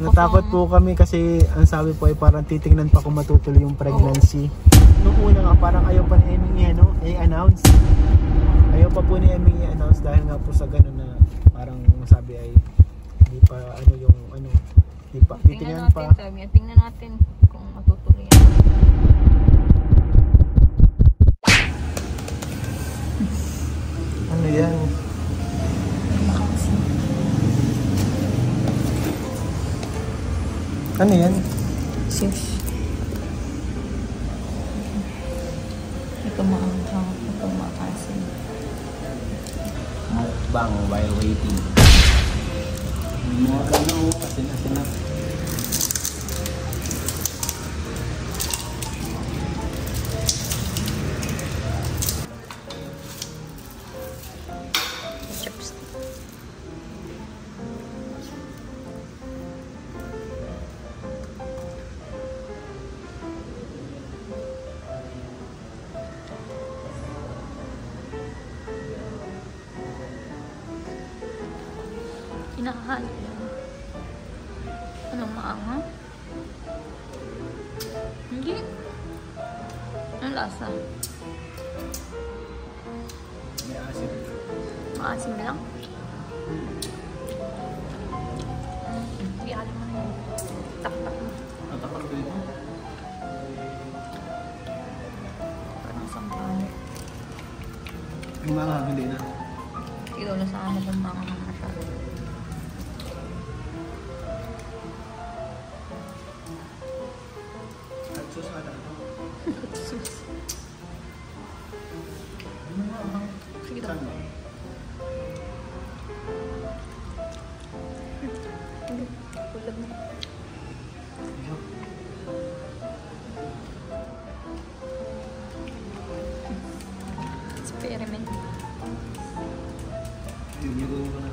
Natakot po kami kasi ang sabi po ay parang titingnan pa kung matutuloy yung pregnancy. Noong una nga parang ayaw pa ni Eming i-announce. Ayaw pa po ni Eming i-announce dahil nga po sa gano'n na parang sabi ay hindi pa hindi pa. Titingnan pa. Tingnan natin kung matutuloy yan. Ano yan? Ano yan? Sis. Ito maanghang. Ito maasin. Mukbang while waiting. Mga gano'n, asin-asin na. Kinahalo yan. Anong maanghang? Hindi. Anong lasa? May asin. Maasim lang? Hindi, alam mo na yun. Takpak mo. Ang tapak ko dito. Parang sampano. Yung mga hindi na. Ikaw na sa ano kung maanghang masyado. Sus, ano? Sus. Sige daw. Kulag na. Experiment. Yun yung ko na.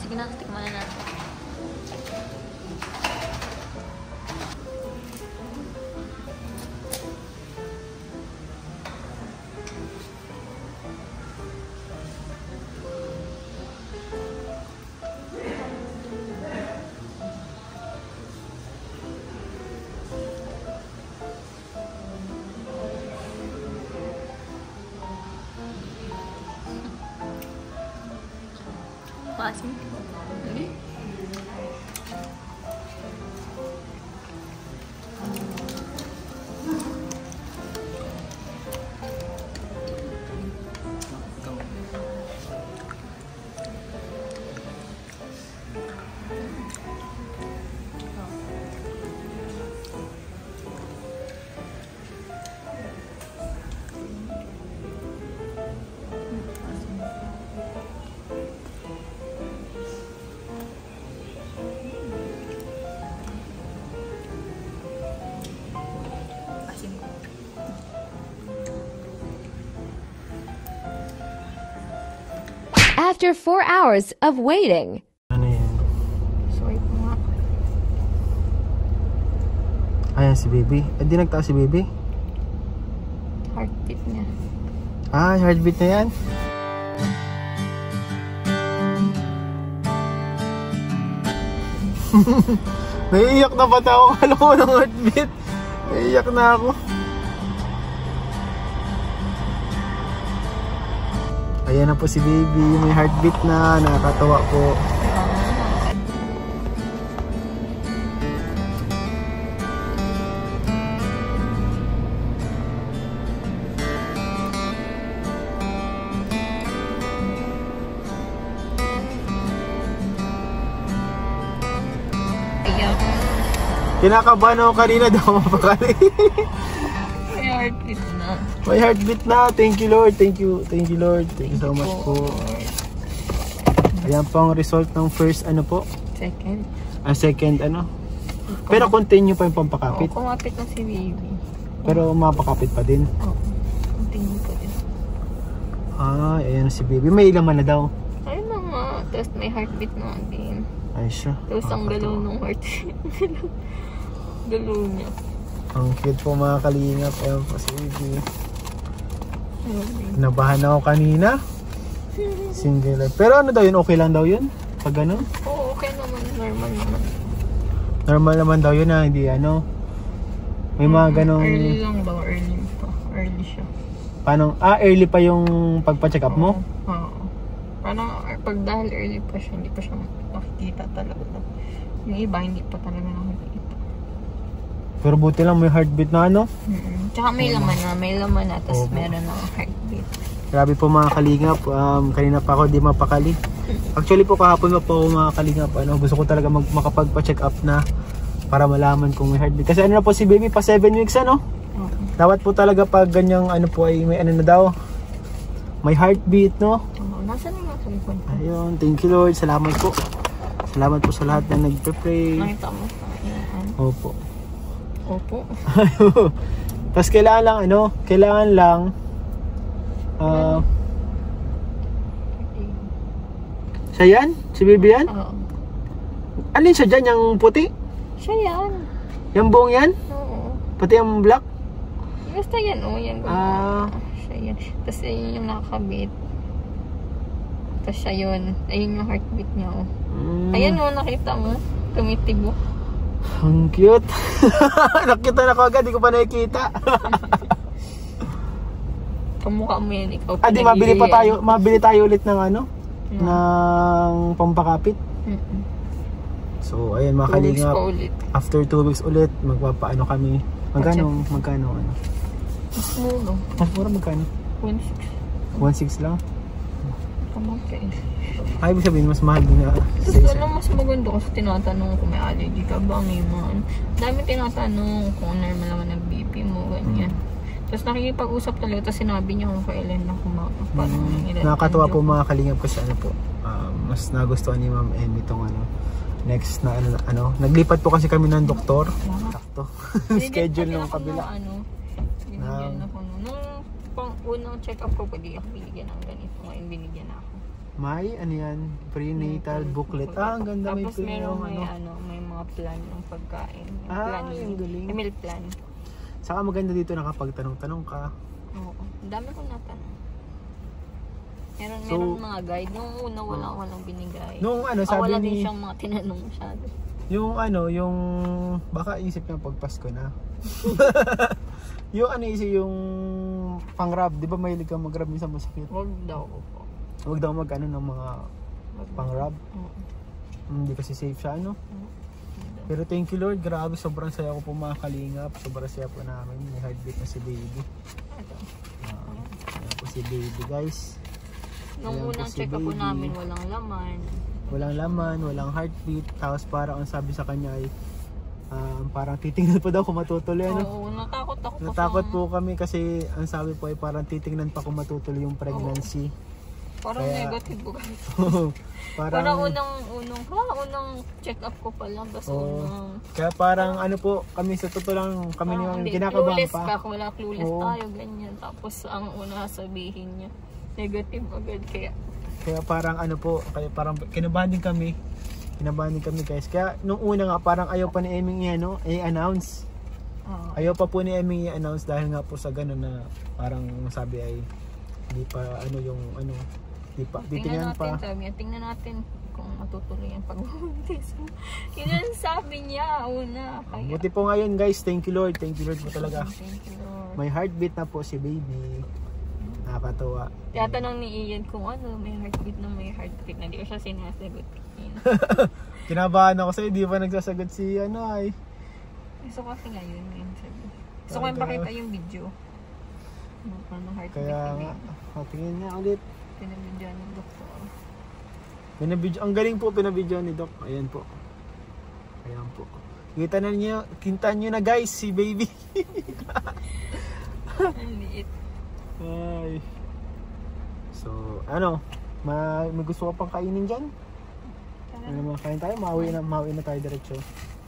Sige na, tikman na natin. Maasim? Hindi? After 4 hours of waiting. Ano yan? Swipe mo nga. Ayan si baby. Hindi nagtaas si baby? Heartbeat niya. Ah, heartbeat na yan? Naiiyak na pata ako. Kala ko ng heartbeat. Naiiyak na ako. Ayan na po si baby. May heartbeat na. Nakakatawa po. Kinakabahan ako kanina daw mapakali. May heartbeat na. May heartbeat na. Thank you Lord. Thank you Lord. Thank you so much po. Ayan po ang result ng first ano po. Second. Second ano. Pero continue pa yung pampakapit. Oo, kumapit na si baby. Pero mapakapit pa din. Oo. Continue pa din. Ayan si baby. May laman na daw. Ayun na nga. Tapos may heartbeat na din. Ay siya. Tapos ang galaw ng heart. Galaw niya. Ang cute po mga kalingap. Ayan po si baby. Nabahan ako kanina. Single life. Pero ano daw yun? Okay lang daw yun? Pag ano? Oo, okay naman. Normal naman. Normal naman daw yun na. Hindi ano. May mga ganong... Early lang daw. Early pa. Early siya. Paano? Early pa yung pagpa-check up mo? Oo. Parang pag dahil early pa siya, hindi pa siya makikita talaga. Yung iba, hindi pa talaga nakikita. Pero buti lang may heartbeat na ano? Tsaka may laman na. May laman na. Tapos meron na heartbeat. Grabe po mga kalingap. Kanina pa ako di mapakali. Actually po kahapon pa po ako mga kalingap. Gusto ko talaga makapagpa-check up na para malaman kung may heartbeat. Kasi ano na po si baby pa 7 weeks ano? Dapat po talaga pag ganyang ano po ay may ano na daw. May heartbeat no? Nasaan na yung cellphone? Ayun, thank you Lord. Salamat po. Salamat po sa lahat na nagpe-pray. Nakita mo sa Opo. Opo. Tapos kailangan lang ano? Kailangan lang siya yan? Si baby yan? Oo. Alin siya dyan? Yung puti? Siya yan. Yung buong yan? Oo. Pati yung black? Basta yan, yan. Siya yan. Tapos ayun yung nakakabit. Tapos siya yun. Ayun yung heartbeat niya, Ayan nakita mo. Tumitig mo. Ang cute. Nakita na ko agad, di ko pa nakikita. Kamukha mo yan, ikaw. Di mabili tayo ulit ng ano? Ng pampakapit. So, ayun mga kalingap. After 2 weeks ulit, magpapaano kami. Magkano ano? Mas muro. Mas mura magkano? 1.6. 1.6 lang? Kamakay. Ay, ibig sabihin, mas mahal din na. Tapos alam, mas maganda kasi tinatanong kung may allergy ka ba, may man. Dami tinatanong kung normal naman ang BP mo, ganyan. Tapos nakikipag-usap talaga, tapos sinabi niya kung kailan na nakakatuwa po mga kalingap kasi ano po, mas nagustuhan ni Ma'am Emmy itong ano, next na ano, naglipat po kasi kami ng doktor. Sakto. Schedule ng kabila. Binigyan ako nung pang-unang check-up ko, pwede ako binigyan ng ganito. Ngayon binigyan ako. May ano yan, prenatal booklet. Ang ganda. Tapos may mga plan ng pagkain. Yung galing. May meal plan. Saka maganda dito nakapagtanong-tanong ka. Oo. Ang dami kong natanong. Meron mga guide. Nung una walang binigay. Nung ano, sabi wala din siyang mga tinanong masyado. Yung baka isip niya pag Pasko na. yung pang-rub, di ba mahilig kang mag-rub minsan masakit? Wag daw po. Wag daw mag-ano ng mga pang-rub. Hindi kasi safe siya ano. Pero thank you Lord, grabe, sobrang saya ko po mga kalingap. Sobrang saya po namin, may heartbeat na si baby. Ayan po si baby guys. Nung unang check up po namin, walang laman. Walang laman, walang heartbeat. Tapos parang ang sabi sa kanya ay parang titingnan pa daw kung matutuloy. Oo, natakot ako. Natakot po kami kasi ang sabi po ay parang titingnan pa kung matutuloy yung pregnancy. Parang negative po guys. parang unang check up ko pa lang. Kaya parang ano po, kami sa totoo lang, kami yung kinakabahan pa. Wala clueless tayo, ganyan. Tapos ang una sabihin niya, negative agad. Kaya parang ano po, parang kinabahan din kami guys. Kaya nung una nga parang ayaw pa ni Emmy i-announce. Ayaw pa po ni Emmy i-announce dahil nga po sa gano'n na parang sabi ay hindi pa titingnan pa. Tingnan natin kung matutuloy ang pagbubuntis. Yun ang sabi niya una. Buti po ngayon guys, thank you Lord po talaga. Thank you Lord. May heartbeat na po si baby. Nakakatawa. Tatanong ni Ian kung may heartbeat na hindi ko siya sinasagot. Kinabahan ako sa'yo, di ba nagsasagot si ay. Gusto ko kasi ngayon. Gusto ko yung pakita yung video. Kaya nga, tingin niya ulit. Pinabidyoan ni Doktor. Ang galing po pinabidyoan ni Doc. Ayan po. Kita nyo na guys, si baby. Ang liit. Ay. So, ano? May gusto ka pang kainin dyan? Ano mga kain tayo? Mauwi na tayo diretso.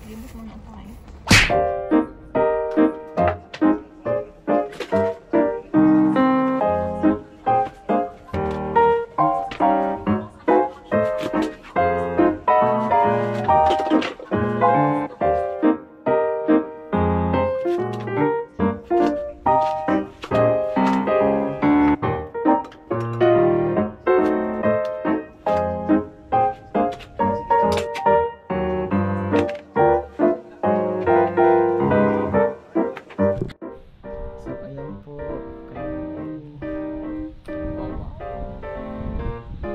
Libot muna tayo.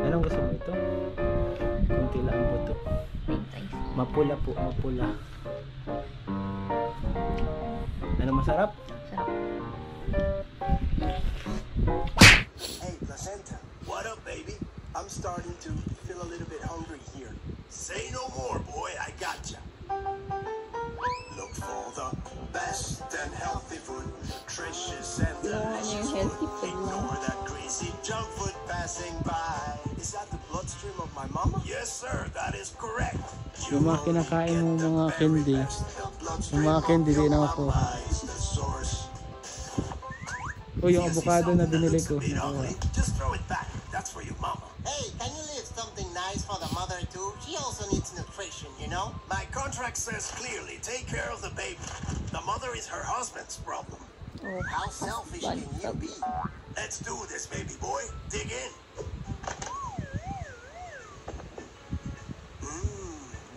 Anong gusto mo ito? Kunti lang po ito. Mapula po, mapula. Ano masarap? Sarap. Hey, Placenta. What up, baby? I'm starting to feel a little bit hungry here. Say no more, boy. I gotcha. Look for the best and healthy food, nutritious and delicious food. Ignore that greasy junk food passing by. Is that the bloodstream of my mama? Yes, sir. That is correct. Yung mga kinakain mo mga candy, yung mga candy din ako. Oh, yung avocado na binili ko. Just throw it back. That's for your mama. Hey, can you leave something nice for the mother too? She also needs nutrition, you know? My contract says clearly, take care of the baby. The mother is her husband's problem. Oh, How selfish can you be? Let's do this, baby boy. Dig in.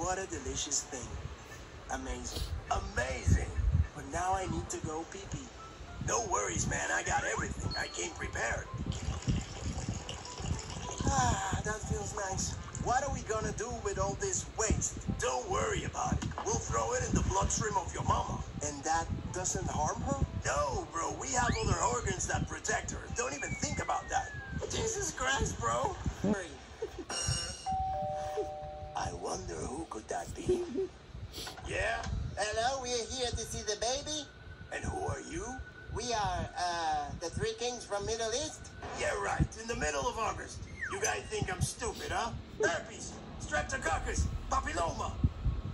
What a delicious thing. Amazing. Amazing. But now I need to go pee-pee. No worries, man. I got everything. I came prepared. That feels nice. What are we gonna do with all this waste? Don't worry about it. We'll throw it in the bloodstream of your mama. And that doesn't harm her? No, bro. We have other organs that protect her. Don't even think about that. Jesus Christ, bro. I wonder who could that be? Yeah? Hello, we're here to see the baby. And who are you? We are, the three kings from Middle East. Yeah, right. In the middle of August. You guys think I'm stupid, huh? Herpes, streptococcus, papilloma.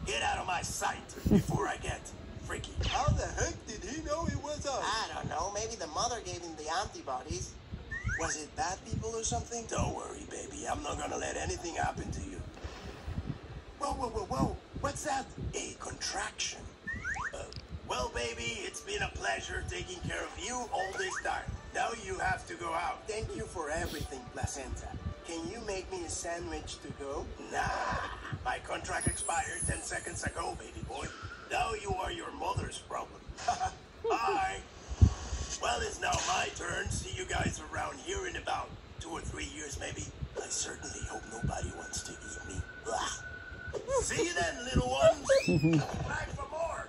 Get out of my sight before I get freaky. How the heck did he know it was us? I don't know. Maybe the mother gave him the antibodies. Was it bad people or something? Don't worry, baby. I'm not gonna let anything happen to you. Whoa, whoa, whoa, whoa. What's that? A contraction. Well, baby, it's been a pleasure taking care of you all this time. Now you have to go out. Thank you for everything, Placenta. Can you make me a sandwich to go? Nah. My contract expired 10 seconds ago, baby boy. Now you are your mother's problem. Bye. Well, it's now my turn. See you guys around here in about 2 or 3 years, maybe. I certainly hope nobody wants to eat me. See you then, little ones. Back for more.